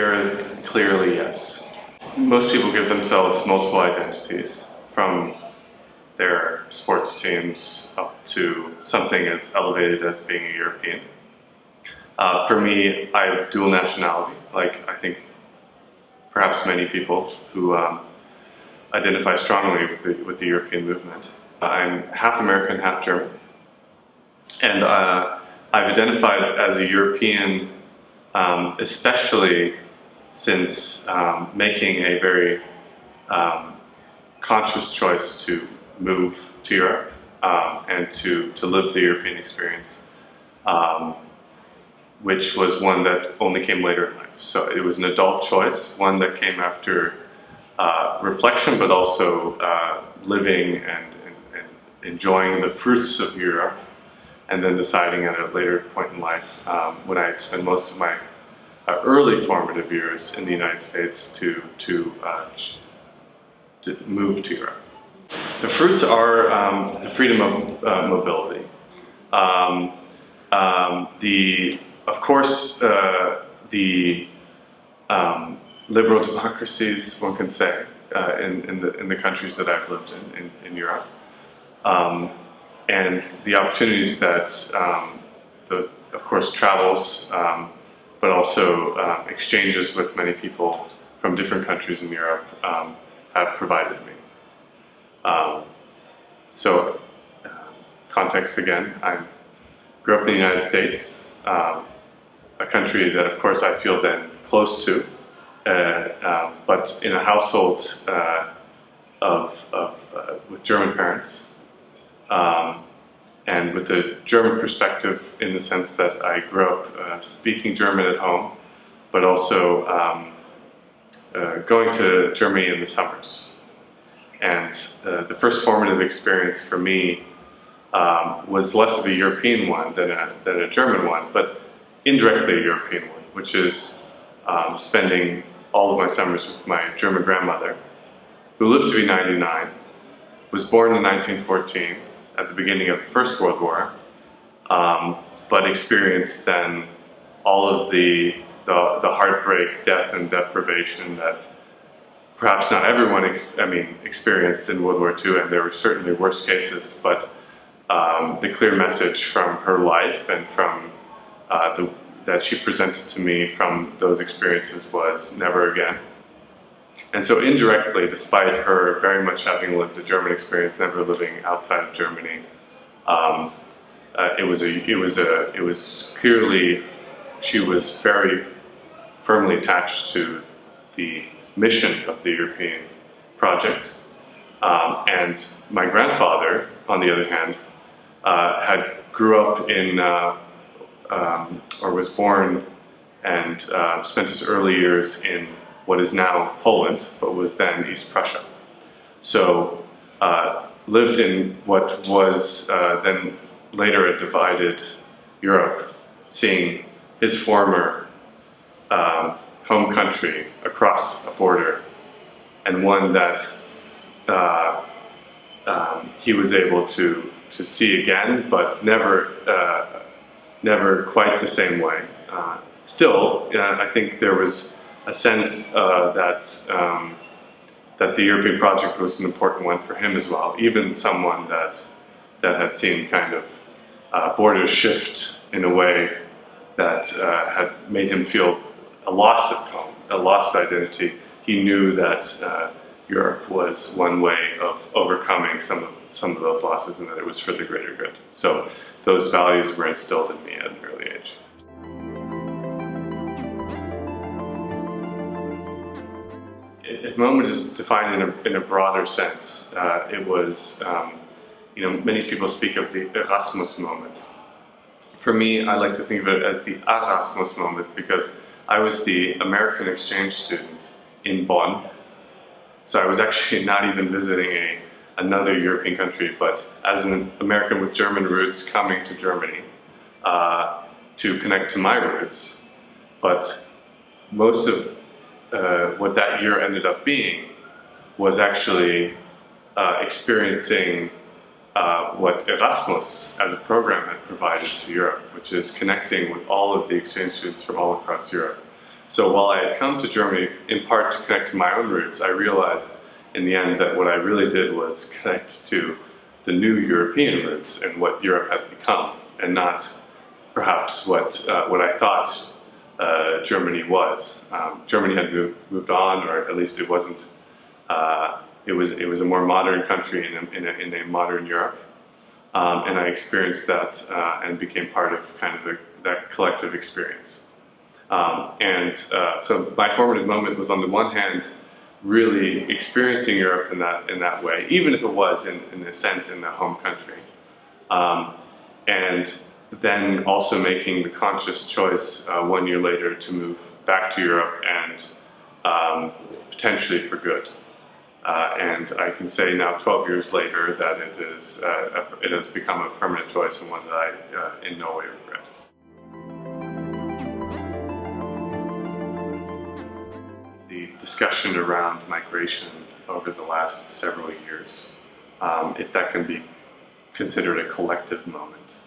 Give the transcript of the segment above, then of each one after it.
Very clearly, yes. Most people give themselves multiple identities, from their sports teams up to something as elevated as being a European. For me, I have dual nationality, like I think perhaps many people who identify strongly with the European movement. I'm half American, half German, and I've identified as a European, especially since making a very conscious choice to move to Europe and to live the European experience, which was one that only came later in life. So it was an adult choice, one that came after reflection, but also living and enjoying the fruits of Europe, and then deciding at a later point in life, when I had spent most of my early formative years in the United States, to move to Europe. The fruits are the freedom of mobility. Of course, the liberal democracies, one can say, in the countries that I've lived in Europe, and the opportunities that of course, travels, but also exchanges with many people from different countries in Europe have provided me. Context again, I grew up in the United States, a country that of course I feel then close to, but in a household with German parents, and with the German perspective, in the sense that I grew up speaking German at home, but also going to Germany in the summers. And the first formative experience for me was less of a European one than a German one, but indirectly a European one, which is spending all of my summers with my German grandmother, who lived to be 99, was born in 1914, at the beginning of the First World War, but experienced then all of the heartbreak, death, and deprivation that perhaps not everyone experienced in World War II, and there were certainly worse cases, but the clear message from her life and from that she presented to me from those experiences was never again. And so indirectly, despite her very much having lived a German experience, never living outside of Germany, it was clearly, she was very firmly attached to the mission of the European project. And my grandfather, on the other hand, grew up in, or was born and spent his early years in what is now Poland, but was then East Prussia. So lived in what was then later a divided Europe, seeing his former home country across a border, and one that he was able to see again, but never quite the same way. Still, I think there was a sense that the European project was an important one for him as well, even someone that had seen kind of borders shift in a way that had made him feel a loss of home, a loss of identity. He knew that Europe was one way of overcoming some of those losses, and that it was for the greater good. So those values were instilled in me at an early age. If moment is defined in a broader sense, it was, many people speak of the Erasmus moment. For me, I like to think of it as the Erasmus moment, because I was the American exchange student in Bonn. So I was actually not even visiting another European country, but as an American with German roots coming to Germany to connect to my roots. But most of what that year ended up being was actually experiencing what Erasmus as a program had provided to Europe, which is connecting with all of the exchange students from all across Europe. So while I had come to Germany in part to connect to my own roots, I realized in the end that what I really did was connect to the new European roots and what Europe had become, and not perhaps what I thought Germany was. Germany had moved on, or at least it wasn't. It was a more modern country in a modern Europe, and I experienced that and became part of kind of that collective experience. So my formative moment was, on the one hand, really experiencing Europe in that way, even if it was in a sense in the home country, and then also making the conscious choice 1 year later to move back to Europe, and potentially for good. And I can say now, 12 years later, that it has become a permanent choice, and one that I in no way regret. The discussion around migration over the last several years, if that can be considered a collective moment,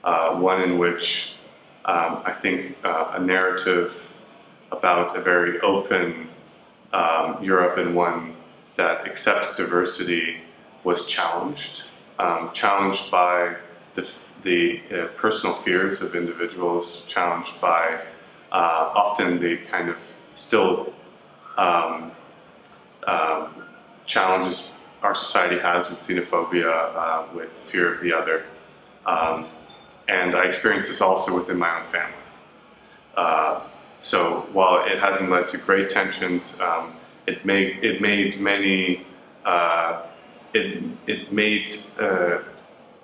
one in which I think a narrative about a very open Europe, and one that accepts diversity, was challenged by the personal fears of individuals, challenged by often the kind of still challenges our society has with xenophobia, with fear of the other. And I experienced this also within my own family. So while it hasn't led to great tensions, it made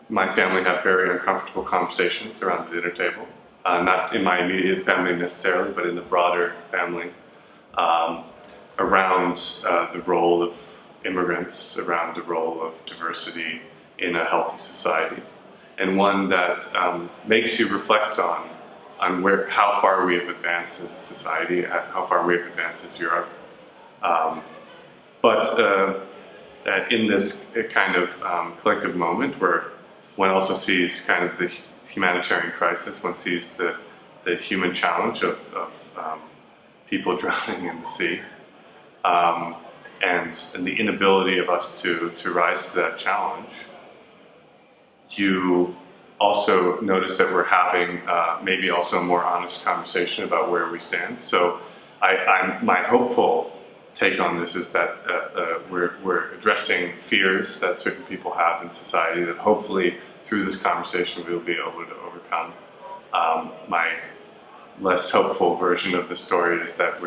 my family have very uncomfortable conversations around the dinner table. Not in my immediate family necessarily, but in the broader family, around the role of immigrants, around the role of diversity in a healthy society, and one that makes you reflect on how far we have advanced as a society, how far we have advanced as Europe. But in this kind of collective moment where one also sees kind of the humanitarian crisis, one sees the human challenge of people drowning in the sea, and the inability of us to rise to that challenge, you also notice that we're having maybe also a more honest conversation about where we stand. So my hopeful take on this is that we're addressing fears that certain people have in society, that hopefully through this conversation we'll be able to overcome. My less hopeful version of the story is that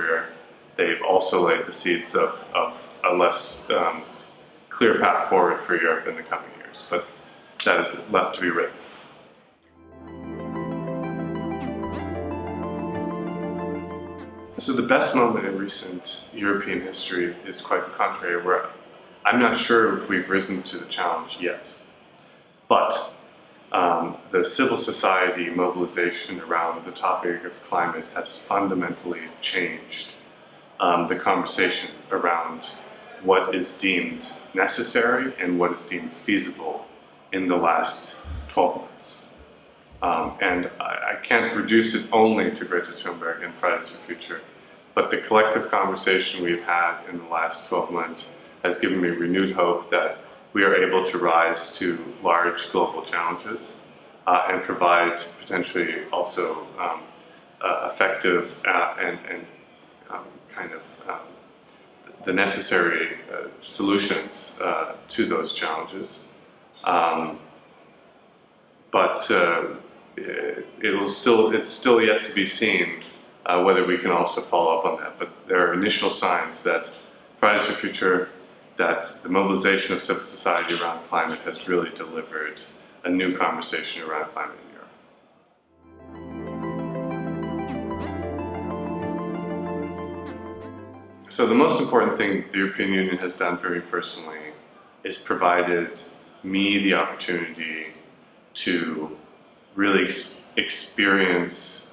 they've also laid the seeds of a less clear path forward for Europe in the coming years, but that is left to be written. So the best moment in recent European history is quite the contrary, where I'm not sure if we've risen to the challenge yet. But the civil society mobilization around the topic of climate has fundamentally changed the conversation around what is deemed necessary and what is deemed feasible in the last 12 months. And I can't reduce it only to Greta Thunberg and Fridays for Future, but the collective conversation we've had in the last 12 months has given me renewed hope that we are able to rise to large global challenges and provide potentially also effective and kind of the necessary solutions to those challenges. But it's still yet to be seen whether we can also follow up on that. But there are initial signs that Fridays for Future, that the mobilization of civil society around climate has really delivered a new conversation around climate in Europe. So the most important thing the European Union has done for me personally is provided me the opportunity to really experience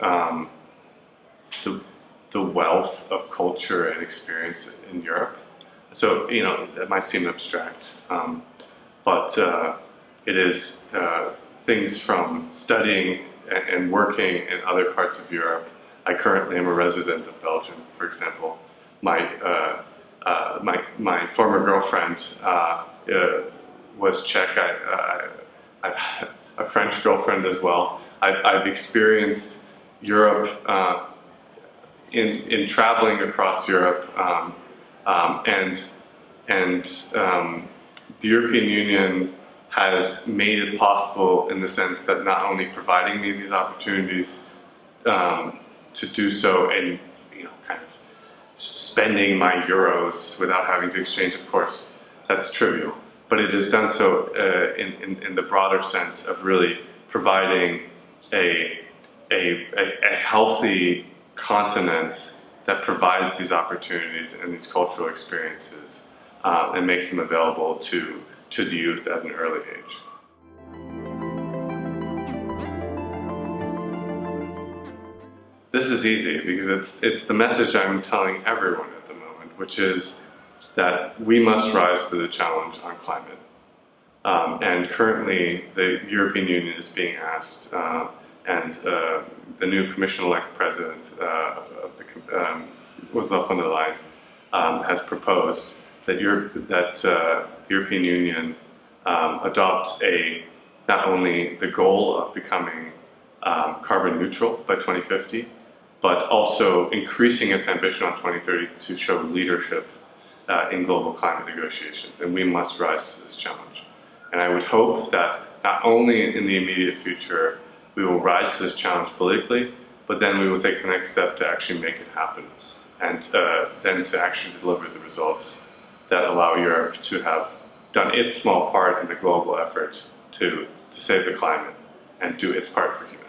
the wealth of culture and experience in Europe. So, that might seem abstract, but it is things from studying and working in other parts of Europe, I currently am a resident of Belgium, for example. My former girlfriend was Czech. I've had a French girlfriend as well. I've experienced Europe in traveling across Europe, and the European Union has made it possible in the sense that not only providing me these opportunities to do so and kind of spending my euros without having to exchange, of course, that's trivial. But it has done so in the broader sense of really providing a healthy continent that provides these opportunities and these cultural experiences and makes them available to the youth at an early age. This is easy because it's the message I'm telling everyone at the moment, which is that we must rise to the challenge on climate. And currently, the European Union is being asked, and the new Commission-elect president of the Ursula von der Leyen has proposed that the European Union adopt not only the goal of becoming carbon neutral by 2050, but also increasing its ambition on 2030 to show leadership in global climate negotiations. And we must rise to this challenge. And I would hope that not only in the immediate future we will rise to this challenge politically, but then we will take the next step to actually make it happen, and then to actually deliver the results that allow Europe to have done its small part in the global effort to save the climate and do its part for humanity.